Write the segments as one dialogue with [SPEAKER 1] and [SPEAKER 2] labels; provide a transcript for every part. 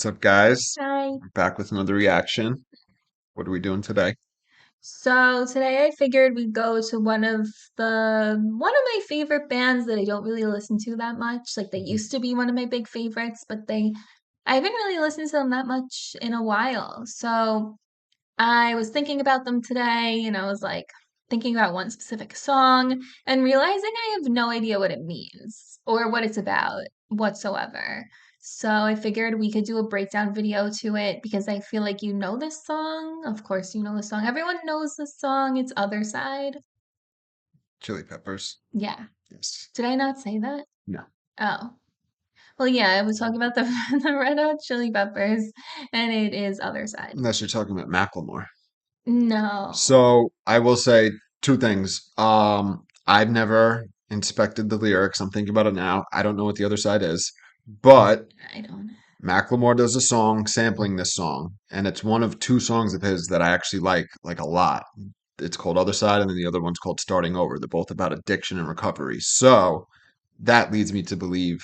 [SPEAKER 1] What's up, guys?
[SPEAKER 2] Hi.
[SPEAKER 1] We're back with another reaction. What are we doing today?
[SPEAKER 2] So today I figured we'd go to one of my favorite bands that I don't really listen to that much. Like they
[SPEAKER 1] Mhm.
[SPEAKER 2] used to be one of my big favorites, but I haven't really listened to them that much in a while. So I was thinking about them today and I was like thinking about one specific song and realizing I have no idea what it means or what it's about whatsoever. So I figured we could do a breakdown video to it because I feel like you know this song. Of course, you know the song. Everyone knows this song. It's Other Side.
[SPEAKER 1] Chili peppers.
[SPEAKER 2] Yeah.
[SPEAKER 1] Yes.
[SPEAKER 2] Did I not say that?
[SPEAKER 1] No.
[SPEAKER 2] Oh. Well, yeah, I was talking about the the Red Hot Chili Peppers and it is Other Side.
[SPEAKER 1] Unless you're talking about Macklemore.
[SPEAKER 2] No.
[SPEAKER 1] So I will say two things. I've never inspected the lyrics. I'm thinking about it now. I don't know what the other side is, but
[SPEAKER 2] I don't.
[SPEAKER 1] Macklemore does a song sampling this song, and it's one of two songs of his that I actually like a lot. It's called Other Side, and then the other one's called Starting Over. They're both about addiction and recovery. So that leads me to believe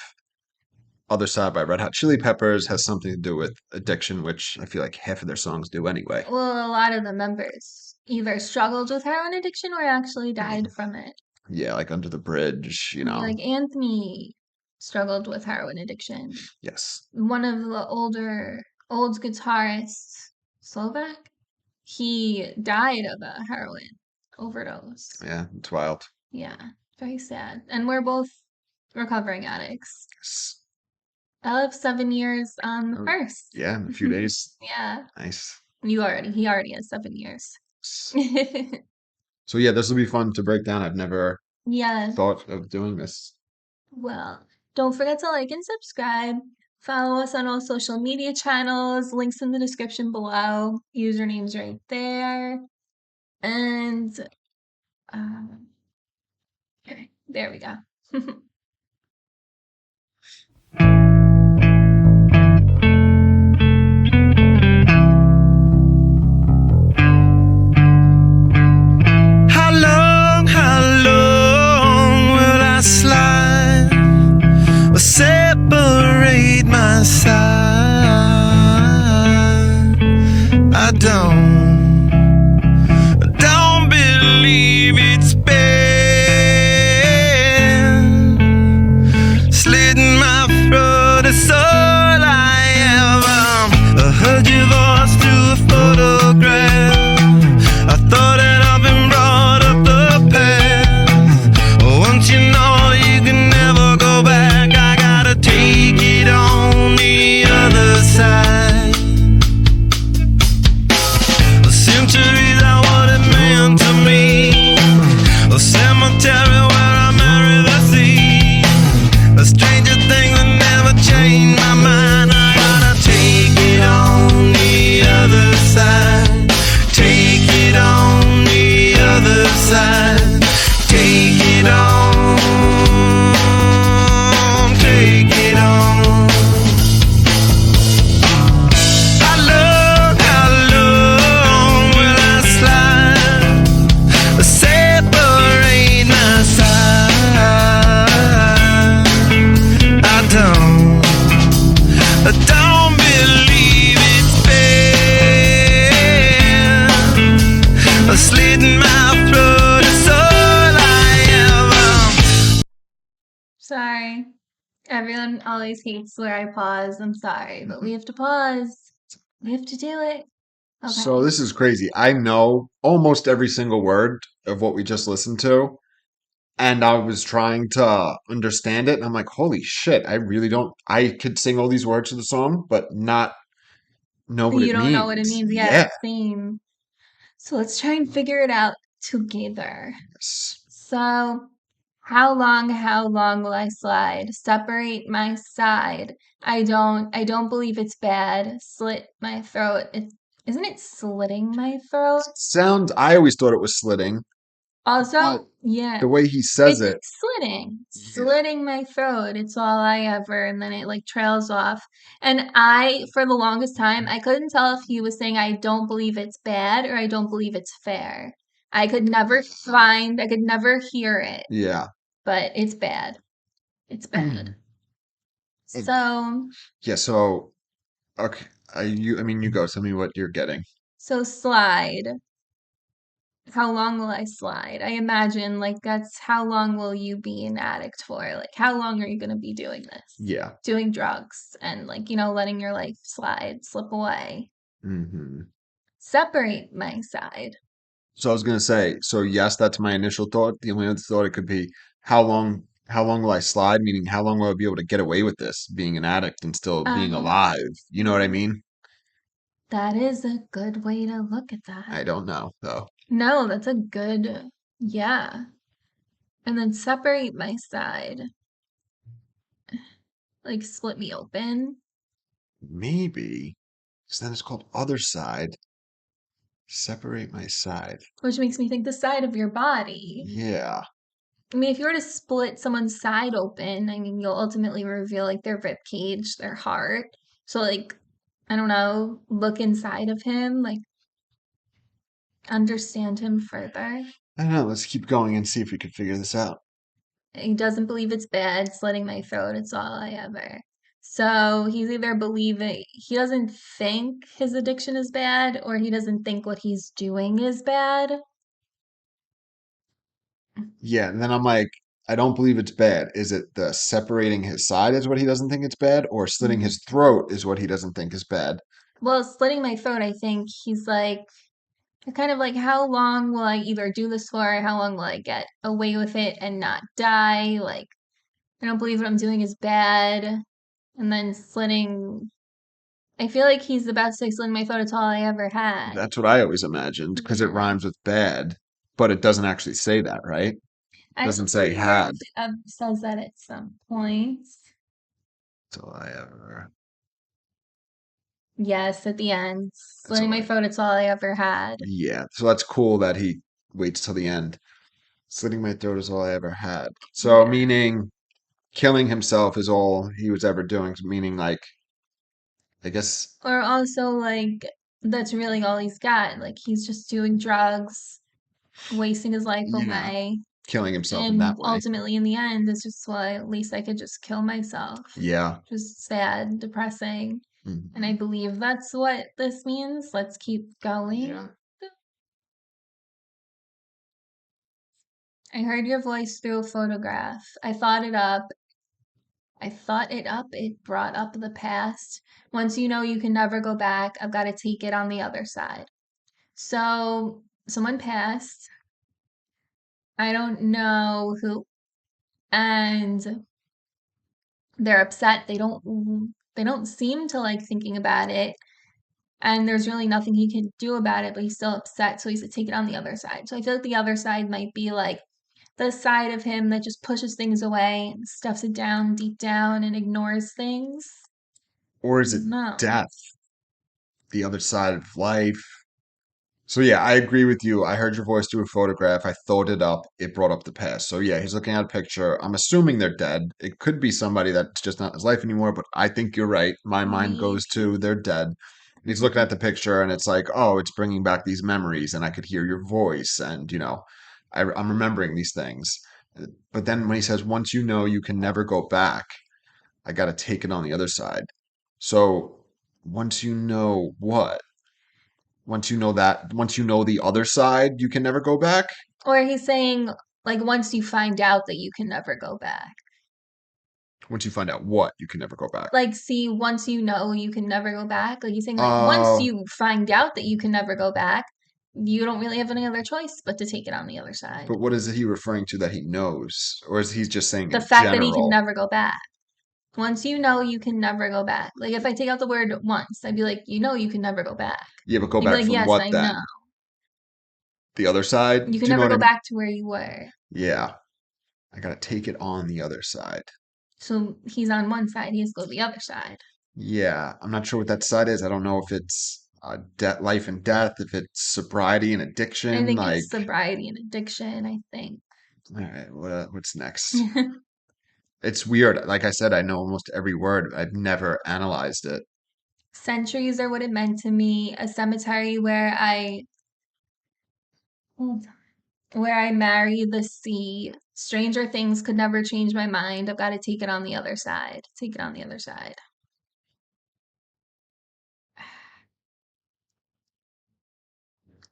[SPEAKER 1] Other Side by Red Hot Chili Peppers has something to do with addiction, which I feel like half of their songs do anyway.
[SPEAKER 2] Well, a lot of the members either struggled with heroin addiction or actually died
[SPEAKER 1] Mm.
[SPEAKER 2] from it.
[SPEAKER 1] Yeah, like Under the Bridge, you
[SPEAKER 2] Yeah,
[SPEAKER 1] know.
[SPEAKER 2] like Anthony struggled with heroin addiction.
[SPEAKER 1] Yes.
[SPEAKER 2] One of the old guitarists, Slovak, he died of a heroin overdose.
[SPEAKER 1] Yeah, it's wild.
[SPEAKER 2] Yeah, very sad. And we're both recovering addicts.
[SPEAKER 1] Yes.
[SPEAKER 2] I live 7 years on the
[SPEAKER 1] Oh,
[SPEAKER 2] first.
[SPEAKER 1] yeah, in a few days.
[SPEAKER 2] Yeah,
[SPEAKER 1] Nice.
[SPEAKER 2] he already has 7 years.
[SPEAKER 1] So yeah, this will be fun to break down. I've never
[SPEAKER 2] Yeah.
[SPEAKER 1] thought of doing this.
[SPEAKER 2] Well, don't forget to like and subscribe. Follow us on all social media channels. Links in the description below. Username's right there. And um, okay, there we go.
[SPEAKER 1] How long will I slide or separate my side? I don't believe it's been slitting my throat. It's all I am. I heard your voice through a photograph. I thought that I've been brought up the past. Once you know you can never go back, I gotta take it on the other side. The centuries are what it meant to me. A cemetery where I marry the sea. A stranger thing that never changed my mind. I gotta take it on the other side. Take it on the other side. Take it on. Take it on. How long will I slide? Separate my side. I don't believe it's fair. Slitting my throat is all I am.
[SPEAKER 2] Sorry. Everyone always hates where I pause. I'm sorry, but we have to pause. We have to do it.
[SPEAKER 1] So
[SPEAKER 2] Okay.
[SPEAKER 1] this is crazy. I know almost every single word of what we just listened to, and I was trying to understand it, and I'm like, holy shit, I really don't. I could sing all these words to the song, but not know what
[SPEAKER 2] You
[SPEAKER 1] it
[SPEAKER 2] don't know what it
[SPEAKER 1] means.
[SPEAKER 2] means. Yeah,
[SPEAKER 1] Yeah.
[SPEAKER 2] same. So let's try and figure it out together.
[SPEAKER 1] Yes.
[SPEAKER 2] So, how long will I slide? Separate my side. I don't believe it's bad. Slit my throat. Isn't it slitting my throat?
[SPEAKER 1] Sounds, I always thought it was slitting, but
[SPEAKER 2] Also, yeah,
[SPEAKER 1] the way he says
[SPEAKER 2] it's
[SPEAKER 1] it,
[SPEAKER 2] slitting.
[SPEAKER 1] yeah.
[SPEAKER 2] Slitting my throat. It's all I ever, and then it like trails off. And I, for the longest time, I couldn't tell if he was saying I don't believe it's bad or I don't believe it's fair. I could never hear it,
[SPEAKER 1] Yeah.
[SPEAKER 2] but it's bad. It's bad.
[SPEAKER 1] And
[SPEAKER 2] So,
[SPEAKER 1] yeah, so
[SPEAKER 3] Okay. I mean, you go. Tell me what you're getting.
[SPEAKER 2] So slide. How long will I slide? I imagine like that's how long will you be an addict for? Like how long are you going to be doing this?
[SPEAKER 3] Yeah.
[SPEAKER 2] Doing drugs and like, letting your life slip away.
[SPEAKER 3] Hmm.
[SPEAKER 2] Separate my side.
[SPEAKER 3] So I was gonna say, so yes, that's my initial thought. The only other thought it could be how long will I slide? Meaning how long will I be able to get away with this, being an addict and still being
[SPEAKER 2] Uh,
[SPEAKER 3] alive? You know what I mean?
[SPEAKER 2] that is a good way to look at
[SPEAKER 3] I
[SPEAKER 2] that.
[SPEAKER 3] don't know though.
[SPEAKER 2] No, that's a good, yeah. And then separate my side. Like split me open,
[SPEAKER 3] Maybe. Because then it's called other side. Separate my side.
[SPEAKER 2] which makes me think the side of your body.
[SPEAKER 3] Yeah.
[SPEAKER 2] I mean, if you were to split someone's side open, I mean, you'll ultimately reveal like their rib cage, their heart. So, like, I don't know, look inside of him, like, understand him further.
[SPEAKER 3] I don't know. Let's keep going and see if we can figure this out.
[SPEAKER 2] He doesn't believe it's bad, slitting my throat, it's all I ever. So, he's either believing, he doesn't think his addiction is bad, or he doesn't think what he's doing is bad.
[SPEAKER 3] Yeah, and then I'm like, I don't believe it's bad. Is it the separating his side is what he doesn't think it's bad, or slitting
[SPEAKER 2] Mhm.
[SPEAKER 3] his throat is what he doesn't think is bad?
[SPEAKER 2] Well, slitting my throat, I think he's like, kind of like, how long will I either do this for? How long will I get away with it and not die? Like, I don't believe what I'm doing is bad. And then slitting, I feel like he's about to say slitting my throat. It's all I ever had.
[SPEAKER 3] That's what I always imagined because it
[SPEAKER 2] Yeah.
[SPEAKER 3] rhymes with bad, but it doesn't actually say that, right?
[SPEAKER 2] I
[SPEAKER 3] Doesn't say
[SPEAKER 2] believe
[SPEAKER 3] had.
[SPEAKER 2] it says that at some point.
[SPEAKER 3] That's all I ever.
[SPEAKER 2] Yes, at the end.
[SPEAKER 3] That's
[SPEAKER 2] Slitting
[SPEAKER 3] all
[SPEAKER 2] my
[SPEAKER 3] I.
[SPEAKER 2] throat. It's all I ever had.
[SPEAKER 3] Yeah, so that's cool that he waits till the end. Slitting my throat is all I ever had. So
[SPEAKER 2] Yeah.
[SPEAKER 3] meaning killing himself is all he was ever doing. Meaning like I guess
[SPEAKER 2] Or also, like, that's really all he's got. Like, he's just doing drugs, wasting his life
[SPEAKER 3] yeah,
[SPEAKER 2] away.
[SPEAKER 3] killing himself in that
[SPEAKER 2] And
[SPEAKER 3] way.
[SPEAKER 2] ultimately, in the end, it's just why at least I could just kill myself.
[SPEAKER 3] Yeah.
[SPEAKER 2] Just sad, depressing. And I
[SPEAKER 3] Mhm.
[SPEAKER 2] believe that's what this means. Let's keep going.
[SPEAKER 3] Yeah.
[SPEAKER 2] I heard your voice through a photograph. I thought it up. I thought it up. It brought up the past. Once you know you can never go back, I've got to take it on the other side. So, someone passed. I don't know who. And they're upset. They don't seem to like thinking about it. And there's really nothing he can do about it, but he's still upset, so he's to take it on the other side. So I feel like the other side might be like the side of him that just pushes things away and stuffs it down deep down and ignores things.
[SPEAKER 3] Or is it
[SPEAKER 2] No.
[SPEAKER 3] death? The other side of life? So yeah, I agree with you. I heard your voice through a photograph. I thought it up. It brought up the past. So yeah, he's looking at a picture. I'm assuming they're dead. It could be somebody that's just not in his life anymore, but I think you're right. My mind goes
[SPEAKER 2] Maybe.
[SPEAKER 3] to they're dead. And he's looking at the picture and it's like, oh, it's bringing back these memories and I could hear your voice and, I'm remembering these things. But then when he says, once you know you can never go back, I got to take it on the other side. So once you know what? Once you know the other side, you can never go back.
[SPEAKER 2] Or he's saying, like, once you find out that you can never go back.
[SPEAKER 3] Once you find out what, you can never go back.
[SPEAKER 2] Like, see, once you know you can never go back, like he's saying, like, once
[SPEAKER 3] Oh,
[SPEAKER 2] you find out that you can never go back, you don't really have any other choice but to take it on the other side.
[SPEAKER 3] but what is he referring to that he knows? Or is he just saying
[SPEAKER 2] The
[SPEAKER 3] in
[SPEAKER 2] fact that he can
[SPEAKER 3] general?
[SPEAKER 2] never go back. Once you know you can never go back. Like, if I take out the word once, I'd be like, you can never go back.
[SPEAKER 3] Yeah, but go
[SPEAKER 2] You'd be
[SPEAKER 3] back
[SPEAKER 2] like,
[SPEAKER 3] from
[SPEAKER 2] yes,
[SPEAKER 3] what
[SPEAKER 2] I know.
[SPEAKER 3] then? The other side?
[SPEAKER 2] You can
[SPEAKER 3] Do you know
[SPEAKER 2] never
[SPEAKER 3] what I
[SPEAKER 2] go
[SPEAKER 3] mean?
[SPEAKER 2] back to where you were.
[SPEAKER 3] Yeah, I gotta take it on the other side.
[SPEAKER 2] So he's on one side, he has to go to the other side.
[SPEAKER 3] Yeah, I'm not sure what that side is. I don't know if it's life and death, if it's sobriety and
[SPEAKER 2] I
[SPEAKER 3] addiction.
[SPEAKER 2] think it's
[SPEAKER 3] Like,
[SPEAKER 2] sobriety and addiction, I think.
[SPEAKER 3] all right, what's next? It's weird. Like I said, I know almost every word. I've never analyzed it.
[SPEAKER 2] Centuries are what it meant to me. A cemetery where I marry the sea. Stranger things could never change my mind. I've got to take it on the other side. Take it on the other side.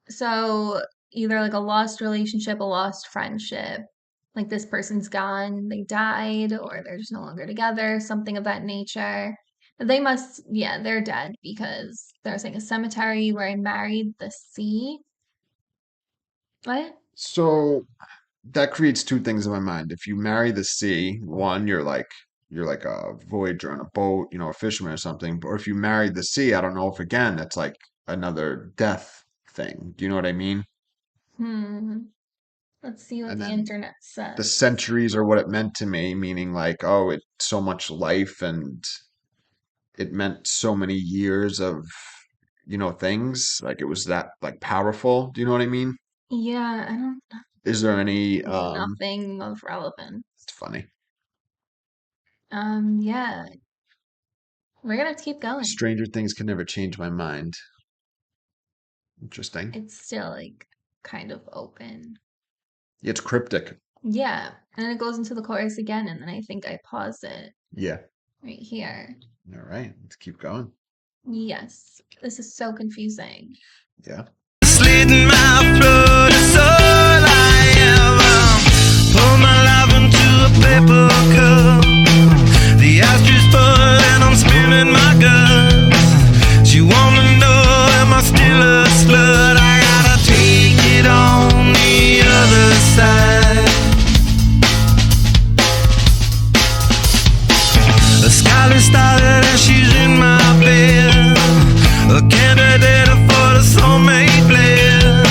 [SPEAKER 2] So either like a lost relationship, a lost friendship, like this person's gone, they died, or they're just no longer together, something of that nature. They must, yeah, they're dead because there's like a cemetery where I married the sea. What?
[SPEAKER 3] So that creates two things in my mind. If you marry the sea, one, you're like a voyager on a boat, a fisherman or something. Or if you marry the sea, I don't know if again that's like another death thing. Do you know what I mean?
[SPEAKER 2] Hmm. Let's see what
[SPEAKER 3] And
[SPEAKER 2] the
[SPEAKER 3] then
[SPEAKER 2] internet
[SPEAKER 3] the
[SPEAKER 2] says.
[SPEAKER 3] centuries are what it meant to me, meaning like, oh, it's so much life and it meant so many years of, things. Like it was that like powerful. Do you know what I mean?
[SPEAKER 2] Yeah, I don't,
[SPEAKER 3] Is there any
[SPEAKER 2] nothing of relevance.
[SPEAKER 3] it's funny.
[SPEAKER 2] Yeah, we're gonna have to keep going.
[SPEAKER 3] Stranger things can never change my mind. Interesting.
[SPEAKER 2] It's still like kind of open.
[SPEAKER 3] It's cryptic.
[SPEAKER 2] Yeah, and then it goes into the chorus again, and then I think I pause it
[SPEAKER 3] Yeah.
[SPEAKER 2] right here.
[SPEAKER 3] All right. Let's keep going.
[SPEAKER 2] Yes, this is so confusing.
[SPEAKER 3] Yeah.
[SPEAKER 1] Slit my throat, it's all I ever. Pour my life into a paper cup. The ashes full and I'm spilling my guts. She wanna know, am I still a slut? I gotta take it on the other side. The skyline started and she's in my bed. A candidate for the soulmate blend.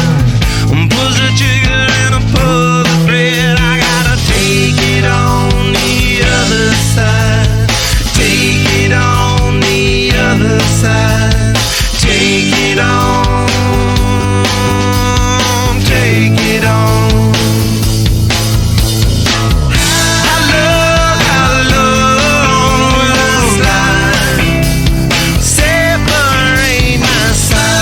[SPEAKER 1] Pulls the trigger and I pull the thread. I gotta take it on the other side. Take it on the other side. Take it on. Take it on. How long will I slide? Separate my side.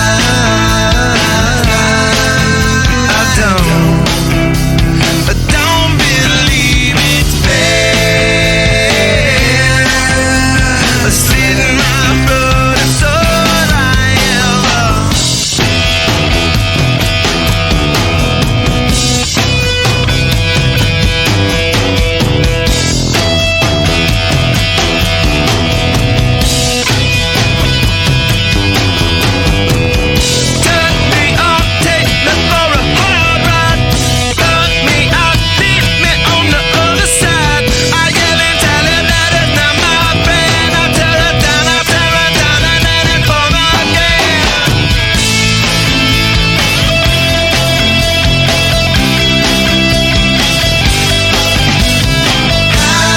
[SPEAKER 1] I don't believe it's fair. A slit in my throat, it's all I ever. Turn me on, take me for a hard ride. Fuck me out, leave me on the other side. I yell and tell her that it's not my friend. I tear her down, and then it's over again.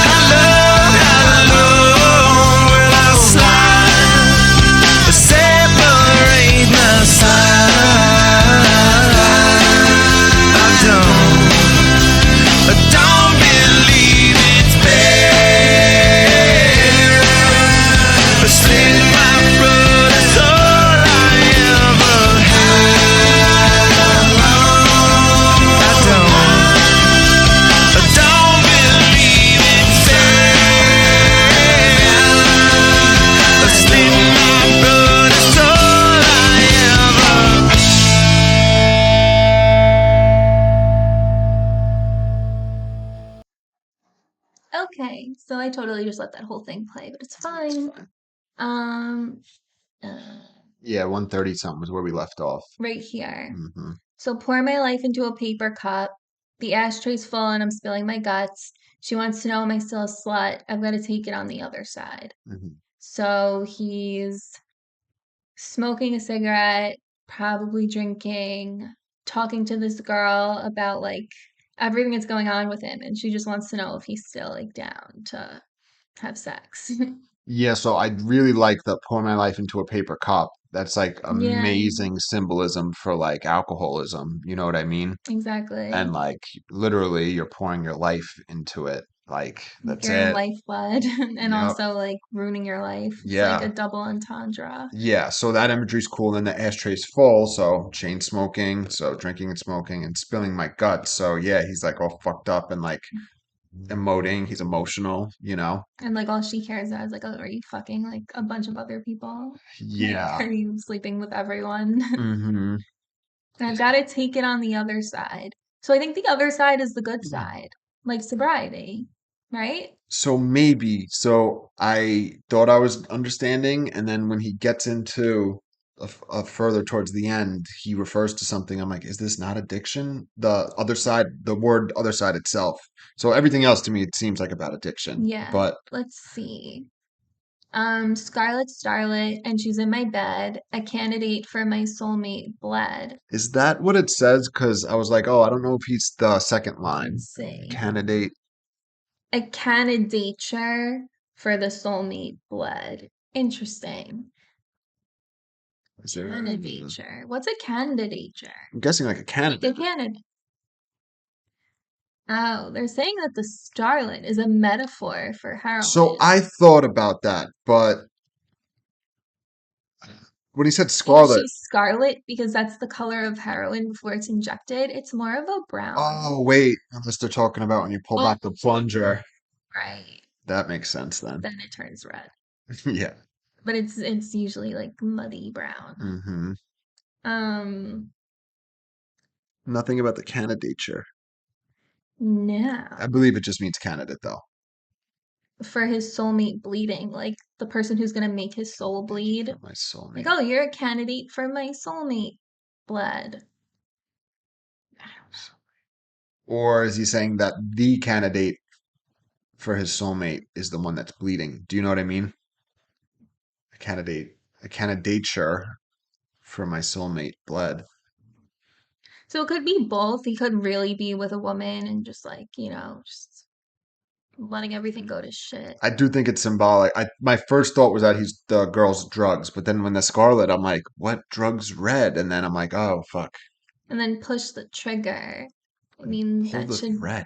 [SPEAKER 1] How long will I slide? Separate my side. I don't believe it's fair. A slit in my throat is all I ever had. I don't believe it's fair. A slit in my throat is all I ever.
[SPEAKER 2] Okay, so I totally just let that whole thing play, but it's
[SPEAKER 3] It's
[SPEAKER 2] fine.
[SPEAKER 3] fine.
[SPEAKER 2] Um, uh,
[SPEAKER 3] Yeah, 130 something was where we left off.
[SPEAKER 2] right here.
[SPEAKER 3] Hmm.
[SPEAKER 2] So pour my life into a paper cup. The ashtray's full and I'm spilling my guts. She wants to know, am I still a slut? I've got to take it on the other side.
[SPEAKER 3] Hmm.
[SPEAKER 2] So he's smoking a cigarette, probably drinking, talking to this girl about like everything that's going on with him, and she just wants to know if he's still like down to have sex.
[SPEAKER 3] Yeah, so I really like the pour my life into a paper cup. That's like
[SPEAKER 2] Yeah,
[SPEAKER 3] amazing symbolism for like alcoholism. You know what I mean? And
[SPEAKER 2] exactly.
[SPEAKER 3] like literally you're pouring your life into it. Like that's
[SPEAKER 2] Your
[SPEAKER 3] it.
[SPEAKER 2] lifeblood, and
[SPEAKER 3] Yep.
[SPEAKER 2] also like ruining your life. It's like a
[SPEAKER 3] Yeah.
[SPEAKER 2] double entendre.
[SPEAKER 3] Yeah, so that imagery's cool. Then the ashtray's full, so chain smoking, so drinking and smoking and spilling my guts. So yeah, he's like all fucked up and like emoting. He's emotional.
[SPEAKER 2] And like all she cares about is like, oh, are you fucking like a bunch of other people? Like,
[SPEAKER 3] Yeah.
[SPEAKER 2] are you sleeping with everyone?
[SPEAKER 3] Hmm.
[SPEAKER 2] I've got to take it on the other side. So I think the other side is the good side, like sobriety, right?
[SPEAKER 3] So maybe. So I thought I was understanding, and then when he gets into a further towards the end, he refers to something. I'm like, is this not addiction? The other side, the word other side itself. So everything else to me, it seems like about addiction.
[SPEAKER 2] Yeah.
[SPEAKER 3] But
[SPEAKER 2] Let's see. Scarlet Starlet, and she's in my bed, a candidate for my soulmate bled.
[SPEAKER 3] is that what it says? Because I was like, oh, I don't know if he's the second line.
[SPEAKER 2] Let's see.
[SPEAKER 3] Candidate.
[SPEAKER 2] A candidature for the soulmate bled. Interesting.
[SPEAKER 3] Is there,
[SPEAKER 2] Candidature. What's a candidature?
[SPEAKER 3] I'm guessing like a
[SPEAKER 2] A
[SPEAKER 3] candidate.
[SPEAKER 2] candidate. Oh, they're saying that the starlet is a metaphor for
[SPEAKER 3] So
[SPEAKER 2] heroin.
[SPEAKER 3] I thought about that, but when he said
[SPEAKER 2] And
[SPEAKER 3] scarlet,
[SPEAKER 2] she's scarlet because that's the color of heroin before it's injected. It's more of a brown.
[SPEAKER 3] oh wait, unless they're talking about when you pull back the plunger.
[SPEAKER 2] Right.
[SPEAKER 3] That makes sense then.
[SPEAKER 2] Then it turns red.
[SPEAKER 3] Yeah.
[SPEAKER 2] But it's usually like muddy brown.
[SPEAKER 3] Hmm.
[SPEAKER 2] Um,
[SPEAKER 3] Nothing about the candidature.
[SPEAKER 2] no.
[SPEAKER 3] I believe it just means candidate though.
[SPEAKER 2] For his soulmate bleeding, like the person who's gonna make his soul bleed.
[SPEAKER 3] My soulmate.
[SPEAKER 2] Like, oh, you're a candidate for my soulmate bled.
[SPEAKER 3] Or is he saying that the candidate for his soulmate is the one that's bleeding? Do you know what I mean? A candidature for my soulmate bled.
[SPEAKER 2] So it could be both. He could really be with a woman and just like, just letting everything go to shit.
[SPEAKER 3] I do think it's symbolic. My first thought was that he's the girl's drugs, but then when the scarlet, I'm like, what drugs red? And then I'm like, oh fuck.
[SPEAKER 2] And then push the trigger. I mean,
[SPEAKER 3] Pull
[SPEAKER 2] that
[SPEAKER 3] the
[SPEAKER 2] should,
[SPEAKER 3] thread.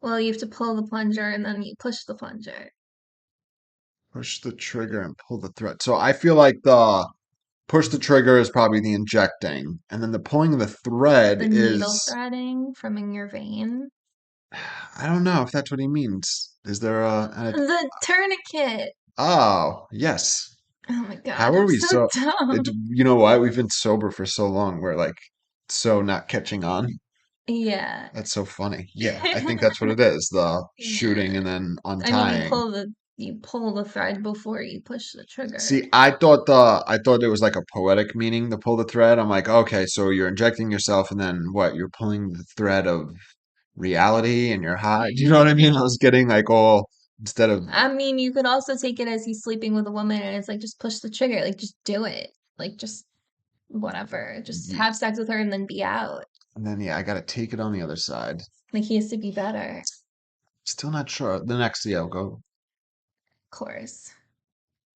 [SPEAKER 2] well, you have to pull the plunger and then you push the plunger.
[SPEAKER 3] Push the trigger and pull the thread. So I feel like the push the trigger is probably the injecting, and then the pulling of the thread
[SPEAKER 2] The needle
[SPEAKER 3] is
[SPEAKER 2] threading from in your vein.
[SPEAKER 3] I don't know if that's what he means. Is there
[SPEAKER 2] The tourniquet.
[SPEAKER 3] oh, yes.
[SPEAKER 2] Oh my
[SPEAKER 3] How
[SPEAKER 2] God,
[SPEAKER 3] are
[SPEAKER 2] I'm
[SPEAKER 3] we
[SPEAKER 2] so
[SPEAKER 3] so
[SPEAKER 2] dumb.
[SPEAKER 3] you know what? We've been sober for so long. We're like so not catching on.
[SPEAKER 2] Yeah.
[SPEAKER 3] That's so funny. Yeah, I think that's what it is. The shooting
[SPEAKER 2] Yeah.
[SPEAKER 3] and then
[SPEAKER 2] I mean, you
[SPEAKER 3] untying.
[SPEAKER 2] pull the thread before you push the trigger.
[SPEAKER 3] See, I thought it was like a poetic meaning to pull the thread. I'm like, okay, so you're injecting yourself and then what? You're pulling the thread of reality and you're high. Do you know what I mean? I was getting like all instead of
[SPEAKER 2] I mean, you could also take it as he's sleeping with a woman and it's like just push the trigger, like just do it. Like just whatever. Just
[SPEAKER 3] ye-
[SPEAKER 2] have sex with her and then be out.
[SPEAKER 3] and then yeah, I gotta take it on the other side.
[SPEAKER 2] Like he has to be better.
[SPEAKER 3] Still not sure. The next yeah, I'll go.
[SPEAKER 2] Of course.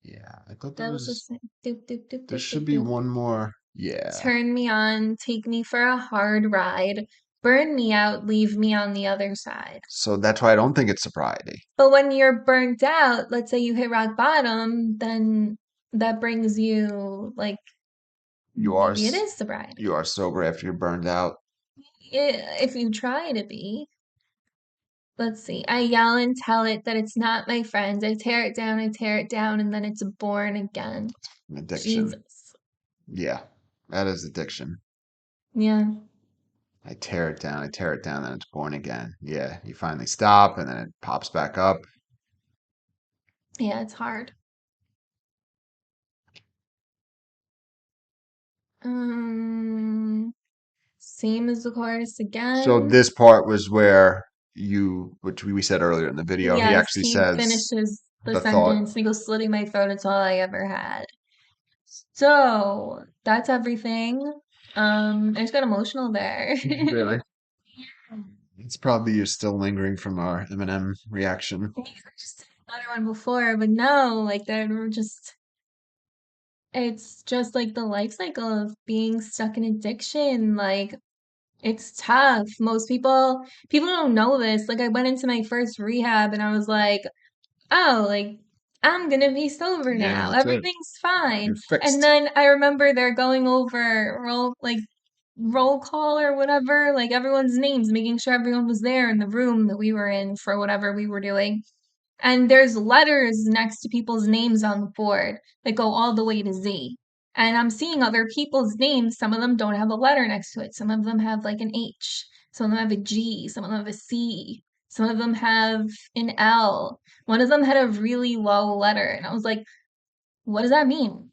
[SPEAKER 3] Yeah, I thought there
[SPEAKER 2] That was
[SPEAKER 3] was
[SPEAKER 2] just doop doop doop
[SPEAKER 3] there
[SPEAKER 2] doop
[SPEAKER 3] should
[SPEAKER 2] doop
[SPEAKER 3] be
[SPEAKER 2] doop.
[SPEAKER 3] one more. Yeah.
[SPEAKER 2] Turn me on, take me for a hard ride, burn me out, leave me on the other side.
[SPEAKER 3] So that's why I don't think it's sobriety.
[SPEAKER 2] But when you're burnt out, let's say you hit rock bottom, then that brings you like
[SPEAKER 3] You are
[SPEAKER 2] maybe it is
[SPEAKER 3] you
[SPEAKER 2] sobriety.
[SPEAKER 3] are sober after you're burned out.
[SPEAKER 2] If you try to be. Let's see. I yell and tell it that it's not my friend. I tear it down, and then it's born again.
[SPEAKER 3] An addiction.
[SPEAKER 2] Jesus.
[SPEAKER 3] Yeah, that is addiction.
[SPEAKER 2] Yeah.
[SPEAKER 3] I tear it down, then it's born again. Yeah, you finally stop and then it pops back up.
[SPEAKER 2] Yeah, it's hard. Um, Same as the chorus
[SPEAKER 3] So
[SPEAKER 2] again.
[SPEAKER 3] this part was where which we said earlier in the video, he
[SPEAKER 2] Yes,
[SPEAKER 3] actually
[SPEAKER 2] he
[SPEAKER 3] says
[SPEAKER 2] finishes the
[SPEAKER 3] the thought.
[SPEAKER 2] sentence and he goes, slitting my throat, it's all I ever had. So that's everything. I just got emotional there.
[SPEAKER 3] Really? It's probably you're still lingering from our Eminem reaction.
[SPEAKER 2] Just another one before, but no, like they're just it's just like the life cycle of being stuck in addiction. Like it's tough. Most people don't know this. Like I went into my first rehab and I was like, oh, like I'm gonna be sober
[SPEAKER 3] Yeah,
[SPEAKER 2] now.
[SPEAKER 3] that's it.
[SPEAKER 2] Everything's fine.
[SPEAKER 3] You're
[SPEAKER 2] And
[SPEAKER 3] fixed.
[SPEAKER 2] then I remember they're going over roll call or whatever, like everyone's names, making sure everyone was there in the room that we were in for whatever we were doing. And there's letters next to people's names on the board that go all the way to Z. And I'm seeing other people's names. Some of them don't have a letter next to it. Some of them have like an H. Some of them have a G. Some of them have a C. Some of them have an L. One of them had a really low letter. And I was like, what does that mean?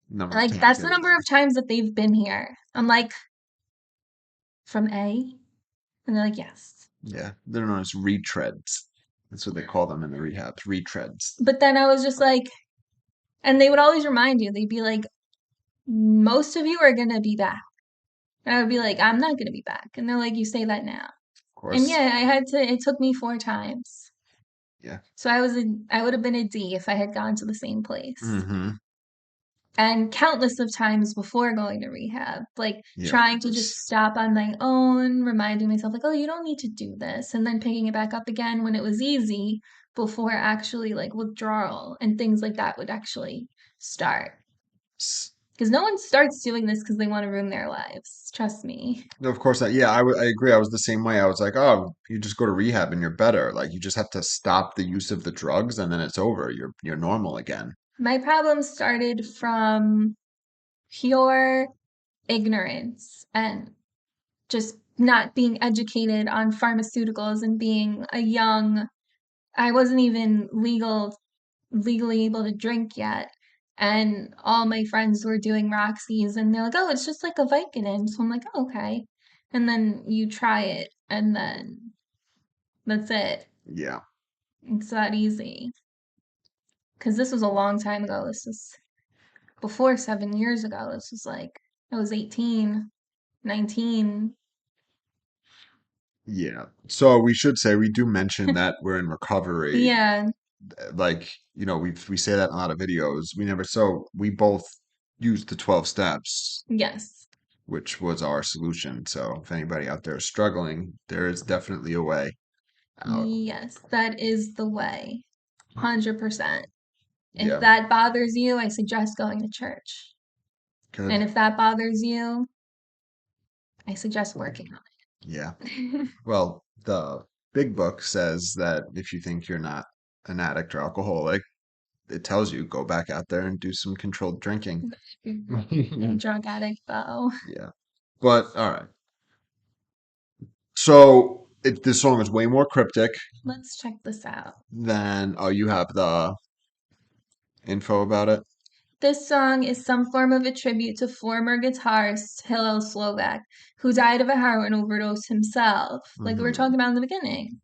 [SPEAKER 3] Number of
[SPEAKER 2] Like, that's the
[SPEAKER 3] tickets.
[SPEAKER 2] number of times that they've been here. I'm like, from A? And they're like, yes.
[SPEAKER 3] Yeah, they're known as retreads. That's what they call them in the rehabs, retreads.
[SPEAKER 2] But then I was just like, and they would always remind you, they'd be like, most of you are going to be back. And I would be like, I'm not going to be back. And they're like, you say that now.
[SPEAKER 3] Of
[SPEAKER 2] And
[SPEAKER 3] course.
[SPEAKER 2] yeah, it took me 4 times.
[SPEAKER 3] Yeah.
[SPEAKER 2] So I would have been a D if I had gone to the same place.
[SPEAKER 3] Mm-hmm.
[SPEAKER 2] And countless of times before going to rehab, like
[SPEAKER 3] Yeah, of
[SPEAKER 2] trying to
[SPEAKER 3] course.
[SPEAKER 2] just stop on my own, reminding myself, like, oh, you don't need to do this. And then picking it back up again when it was easy before actually like withdrawal and things like that would actually start. Because no one starts doing this because they want to ruin their lives. Trust me.
[SPEAKER 3] No, of course not. Yeah, I agree. I was the same way. I was like, oh, you just go to rehab and you're better. Like you just have to stop the use of the drugs and then it's over. You're normal again.
[SPEAKER 2] My problem started from pure ignorance and just not being educated on pharmaceuticals and being a young, I wasn't even legally able to drink yet. And all my friends were doing Roxy's and they're like, oh, it's just like a Vicodin. So I'm like, oh, okay. And then you try it and then that's it.
[SPEAKER 3] Yeah.
[SPEAKER 2] It's that easy. Because this was a long time ago. This was before 7 years ago. This was like, I was 18, 19.
[SPEAKER 3] Yeah. So we should say we do mention that we're in recovery.
[SPEAKER 2] Yeah,
[SPEAKER 3] Like, we say that in a lot of videos. We both used the 12 steps,
[SPEAKER 2] yes.
[SPEAKER 3] which was our solution. So if anybody out there is struggling, there is definitely a way out.
[SPEAKER 2] Yes, that is the way. 100%. If
[SPEAKER 3] Yeah.
[SPEAKER 2] that bothers you, I suggest going to church.
[SPEAKER 3] Good.
[SPEAKER 2] And if that bothers you, I suggest working on
[SPEAKER 3] Yeah.
[SPEAKER 2] it.
[SPEAKER 3] Well, the big book says that if you think you're not an addict or alcoholic, it tells you go back out there and do some controlled drinking.
[SPEAKER 2] Drug addict, though.
[SPEAKER 3] Yeah. But all right. So this song is way more cryptic
[SPEAKER 2] Let's check this out.
[SPEAKER 3] than you have the info about it.
[SPEAKER 2] This song is some form of a tribute to former guitarist Hillel Slovak, who died of a heroin overdose himself, like we were
[SPEAKER 3] Hmm.
[SPEAKER 2] talking about in the beginning.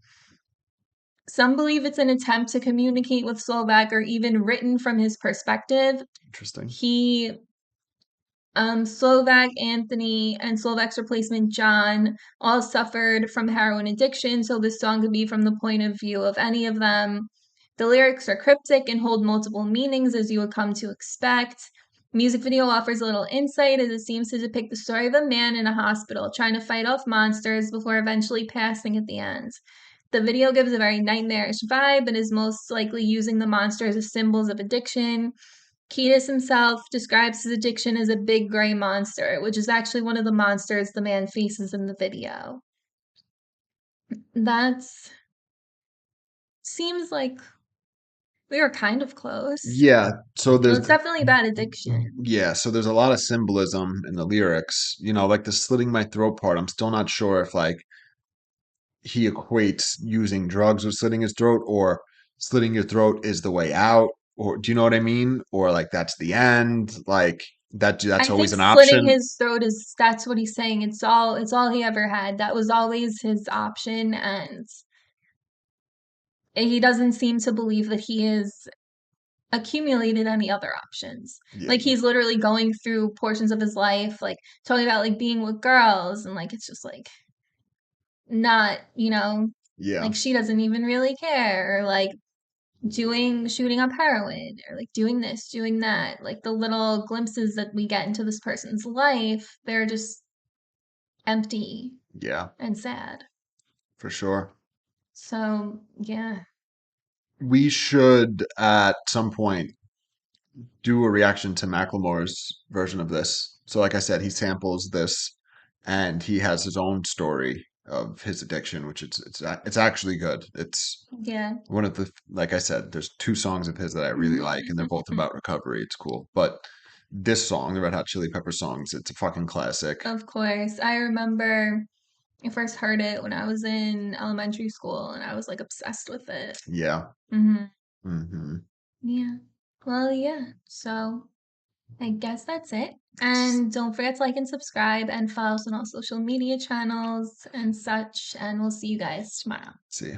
[SPEAKER 2] Some believe it's an attempt to communicate with Slovak or even written from his perspective.
[SPEAKER 3] Interesting.
[SPEAKER 2] He, Slovak Anthony and Slovak's replacement John all suffered from heroin addiction, so this song could be from the point of view of any of them. The lyrics are cryptic and hold multiple meanings, as you would come to expect. Music video offers a little insight as it seems to depict the story of a man in a hospital trying to fight off monsters before eventually passing at the end. The video gives a very nightmarish vibe and is most likely using the monsters as symbols of addiction. Kiedis himself describes his addiction as a big gray monster, which is actually one of the monsters the man faces in the video. That's seems like we were kind of close.
[SPEAKER 3] Yeah. So
[SPEAKER 2] It's definitely about addiction.
[SPEAKER 3] so there's a lot of symbolism in the lyrics. Like the slitting my throat part. I'm still not sure if like he equates using drugs with slitting his throat or slitting your throat is the way out, or do you know what I mean? Or like that's the end, like that's
[SPEAKER 2] I
[SPEAKER 3] always
[SPEAKER 2] think
[SPEAKER 3] an
[SPEAKER 2] slitting
[SPEAKER 3] option.
[SPEAKER 2] his throat is that's what he's saying. It's all he ever had. That was always his option, and he doesn't seem to believe that he has accumulated any other options.
[SPEAKER 3] Yeah.
[SPEAKER 2] Like he's literally going through portions of his life, like talking about like being with girls, and like it's just like not,
[SPEAKER 3] Yeah.
[SPEAKER 2] like she doesn't even really care, or like shooting up heroin, or like doing this, doing that. Like the little glimpses that we get into this person's life, they're just empty
[SPEAKER 3] Yeah,
[SPEAKER 2] and sad.
[SPEAKER 3] for sure.
[SPEAKER 2] So, yeah.
[SPEAKER 3] We should at some point do a reaction to Macklemore's version of this. So like I said, he samples this and he has his own story of his addiction, which it's actually good. It's
[SPEAKER 2] Yeah.
[SPEAKER 3] one of the, like I said, there's two songs of his that I really like, and they're both about recovery. It's cool. But this song, the Red Hot Chili Pepper songs, it's a fucking classic.
[SPEAKER 2] Of course. I remember I first heard it when I was in elementary school and I was like obsessed with it.
[SPEAKER 3] Yeah.
[SPEAKER 2] Hmm
[SPEAKER 3] Hmm.
[SPEAKER 2] Yeah. Well, yeah. So I guess that's it. And don't forget to like and subscribe and follow us on all social media channels and such. And we'll see you guys tomorrow.
[SPEAKER 3] See.